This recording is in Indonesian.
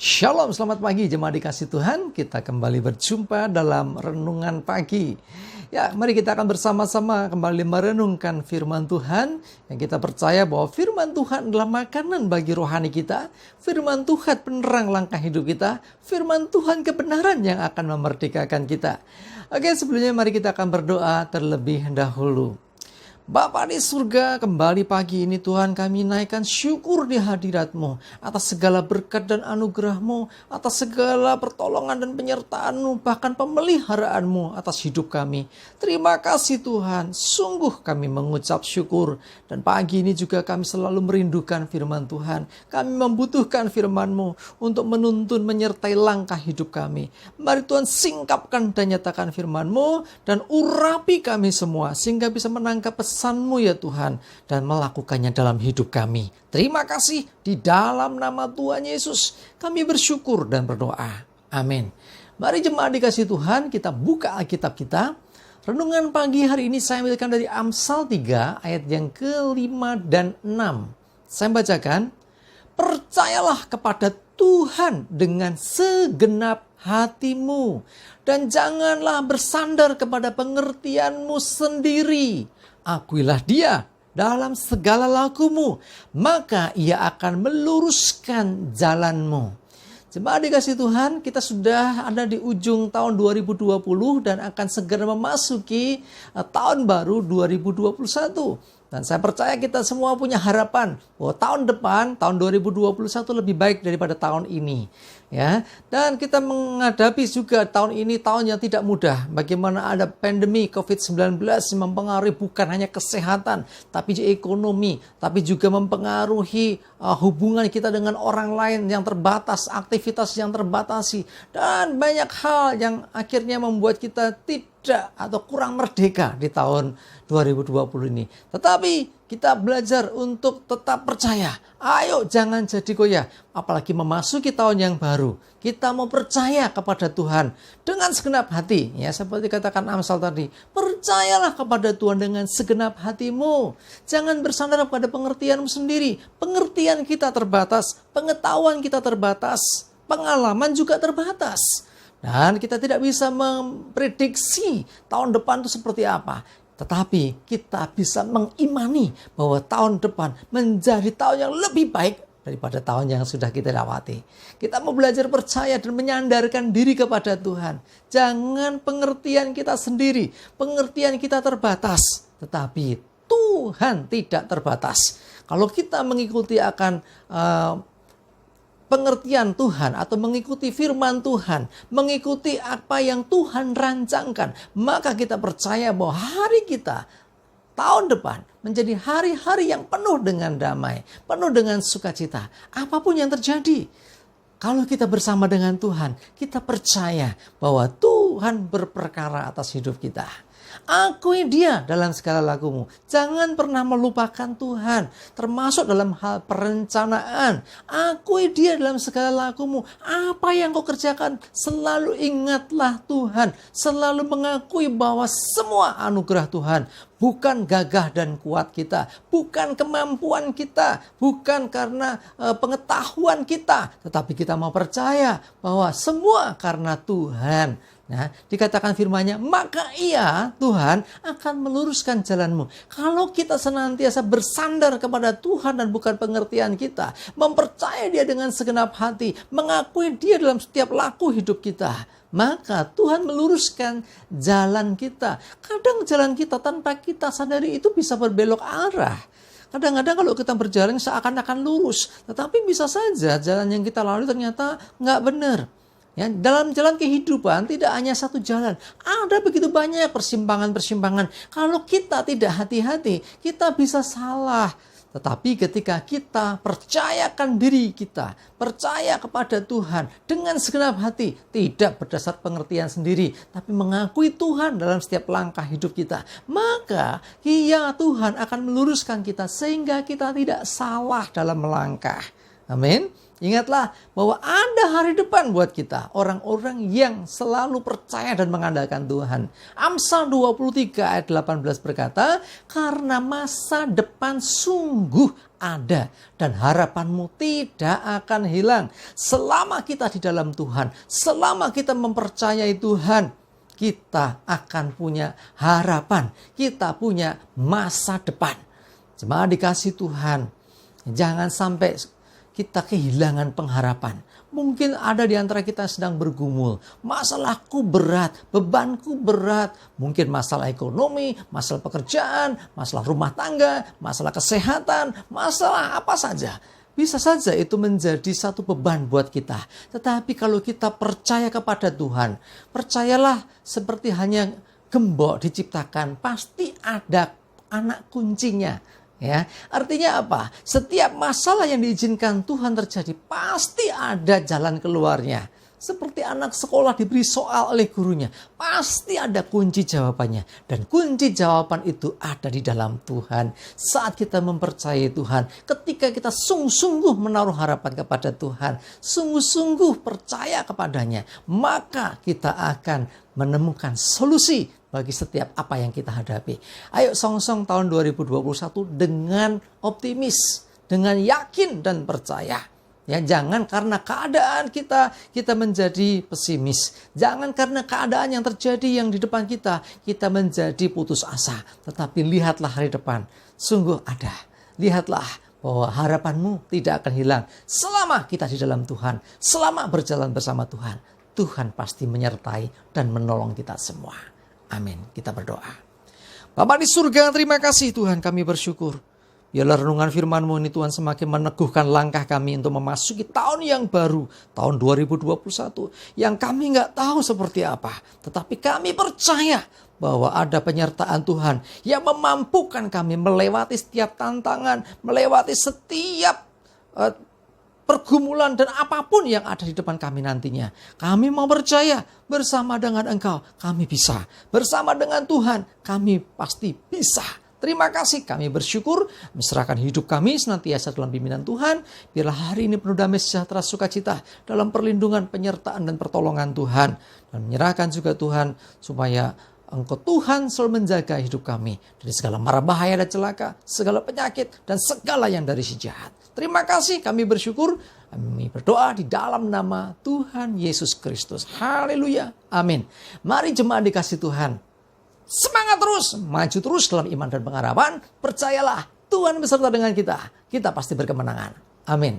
Shalom, selamat pagi jemaat dikasih Tuhan. Kita kembali berjumpa dalam renungan pagi. Ya, mari kita akan bersama-sama kembali merenungkan firman Tuhan. Yang kita percaya bahwa firman Tuhan adalah makanan bagi rohani kita. Firman Tuhan penerang langkah hidup kita. Firman Tuhan kebenaran yang akan memerdekakan kita. Oke, sebelumnya mari kita akan berdoa terlebih dahulu. Bapa di surga, kembali pagi ini Tuhan kami naikkan syukur di hadirat-Mu atas segala berkat dan anugerah-Mu, atas segala pertolongan dan penyertaan-Mu, bahkan pemeliharaan-Mu atas hidup kami. Terima kasih Tuhan, sungguh kami mengucap syukur. Dan pagi ini juga kami selalu merindukan firman Tuhan. Kami membutuhkan firman-Mu untuk menuntun menyertai langkah hidup kami. Mari Tuhan singkapkan dan nyatakan firman-Mu dan urapi kami semua sehingga bisa menangkap pesan-Mu ya Tuhan dan melakukannya dalam hidup kami. Terima kasih di dalam nama Tuhan Yesus kami bersyukur dan berdoa. Amin. Mari jemaat dikasih Tuhan, kita buka Alkitab kita. Renungan pagi hari ini saya ambilkan dari Amsal 3 ayat yang ke-5 dan 6. Saya bacakan, percayalah kepada Tuhan dengan segenap hatimu dan janganlah bersandar kepada pengertianmu sendiri. Akuilah Dia dalam segala lakumu, maka Ia akan meluruskan jalanmu. Jemaat dikasih Tuhan, kita sudah ada di ujung tahun 2020 dan akan segera memasuki tahun baru 2021. Dan saya percaya kita semua punya harapan bahwa tahun depan, tahun 2021 lebih baik daripada tahun ini. Ya, dan kita menghadapi juga tahun ini tahun yang tidak mudah. Bagaimana ada pandemi COVID-19 mempengaruhi bukan hanya kesehatan, tapi juga ekonomi, tapi juga mempengaruhi hubungan kita dengan orang lain yang terbatas, aktivitas yang terbatasi, dan banyak hal yang akhirnya membuat kita tidak atau kurang merdeka di tahun 2020 ini. Tetapi kita belajar untuk tetap percaya. Ayo jangan jadi goyah. Apalagi memasuki tahun yang baru. Kita mau percaya kepada Tuhan dengan segenap hati. Ya, seperti katakan Amsal tadi. Percayalah kepada Tuhan dengan segenap hatimu. Jangan bersandar pada pengertianmu sendiri. Pengertian kita terbatas. Pengetahuan kita terbatas. Pengalaman juga terbatas. Dan kita tidak bisa memprediksi tahun depan itu seperti apa. Tetapi kita bisa mengimani bahwa tahun depan menjadi tahun yang lebih baik daripada tahun yang sudah kita lewati. Kita mau belajar percaya dan menyandarkan diri kepada Tuhan. Jangan pengertian kita sendiri, pengertian kita terbatas. Tetapi Tuhan tidak terbatas. Kalau kita mengikuti akan pengertian Tuhan atau mengikuti firman Tuhan, mengikuti apa yang Tuhan rancangkan, maka kita percaya bahwa hari kita tahun depan menjadi hari-hari yang penuh dengan damai, penuh dengan sukacita. Apapun yang terjadi, kalau kita bersama dengan Tuhan, kita percaya bahwa Tuhan berperkara atas hidup kita. Akui Dia dalam segala lakumu. Jangan pernah melupakan Tuhan, termasuk dalam hal perencanaan. Akui Dia dalam segala lakumu. Apa yang kau kerjakan, selalu ingatlah Tuhan. Selalu mengakui bahwa semua anugerah Tuhan. Bukan gagah dan kuat kita, bukan kemampuan kita, bukan karena pengetahuan kita. Tetapi kita mau percaya bahwa semua karena Tuhan. Nah, dikatakan firman-Nya, maka Ia, Tuhan, akan meluruskan jalanmu. Kalau kita senantiasa bersandar kepada Tuhan dan bukan pengertian kita, mempercayai Dia dengan segenap hati, mengakui Dia dalam setiap laku hidup kita, maka Tuhan meluruskan jalan kita. Kadang jalan kita tanpa kita sadari itu bisa berbelok arah. Kadang-kadang kalau kita berjalan seakan-akan lurus, tetapi bisa saja jalan yang kita lalui ternyata nggak benar. Ya, dalam jalan kehidupan tidak hanya satu jalan. Ada begitu banyak persimpangan-persimpangan. Kalau kita tidak hati-hati, kita bisa salah. Tetapi ketika kita percayakan diri kita, percaya kepada Tuhan dengan segenap hati, tidak berdasar pengertian sendiri, tapi mengakui Tuhan dalam setiap langkah hidup kita, maka ya Tuhan akan meluruskan kita sehingga kita tidak salah dalam melangkah. Amin. Ingatlah bahwa ada hari depan buat kita. Orang-orang yang selalu percaya dan mengandalkan Tuhan. Amsal 23 ayat 18 berkata, karena masa depan sungguh ada dan harapanmu tidak akan hilang. Selama kita di dalam Tuhan, selama kita mempercayai Tuhan, kita akan punya harapan. Kita punya masa depan. Jemaat dikasih Tuhan, jangan sampai kita kehilangan pengharapan. Mungkin ada di antara kita sedang bergumul. Masalahku berat, bebanku berat. Mungkin masalah ekonomi, masalah pekerjaan, masalah rumah tangga, masalah kesehatan, masalah apa saja. Bisa saja itu menjadi satu beban buat kita. Tetapi kalau kita percaya kepada Tuhan, percayalah seperti hanya gembok diciptakan, pasti ada anak kuncinya. Ya, artinya apa? Setiap masalah yang diizinkan Tuhan terjadi pasti ada jalan keluarnya. Seperti anak sekolah diberi soal oleh gurunya, pasti ada kunci jawabannya. Dan kunci jawaban itu ada di dalam Tuhan. Saat kita mempercayai Tuhan, ketika kita sungguh-sungguh menaruh harapan kepada Tuhan, sungguh-sungguh percaya kepadanya, maka kita akan menemukan solusi bagi setiap apa yang kita hadapi. Ayo song-song tahun 2021 dengan optimis, dengan yakin dan percaya. Ya, jangan karena keadaan kita menjadi pesimis. Jangan karena keadaan yang terjadi yang di depan kita menjadi putus asa. Tetapi lihatlah hari depan, sungguh ada. Lihatlah bahwa harapanmu tidak akan hilang selama kita di dalam Tuhan, selama berjalan bersama Tuhan. Tuhan pasti menyertai dan menolong kita semua. Amin. Kita berdoa. Bapa di surga, terima kasih Tuhan, kami bersyukur. Biarlah renungan firman-Mu ini Tuhan semakin meneguhkan langkah kami untuk memasuki tahun yang baru, tahun 2021. Yang kami nggak tahu seperti apa. Tetapi kami percaya bahwa ada penyertaan Tuhan yang memampukan kami melewati setiap tantangan, melewati setiap pergumulan dan apapun yang ada di depan kami nantinya. Kami mau percaya bersama dengan Engkau kami bisa. Bersama dengan Tuhan kami pasti bisa. Terima kasih, kami bersyukur, menyerahkan hidup kami senantiasa dalam bimbingan Tuhan. Biarlah hari ini penuh damai sejahtera sukacita dalam perlindungan, penyertaan dan pertolongan Tuhan. Dan menyerahkan juga Tuhan supaya Engkau Tuhan selalu menjaga hidup kami dari segala mara bahaya dan celaka, segala penyakit dan segala yang dari si jahat. Terima kasih, kami bersyukur. Kami berdoa di dalam nama Tuhan Yesus Kristus. Haleluya. Amin. Mari jemaat dikasih Tuhan. Semangat terus, maju terus dalam iman dan pengharapan. Percayalah, Tuhan beserta dengan kita. Kita pasti berkemenangan. Amin.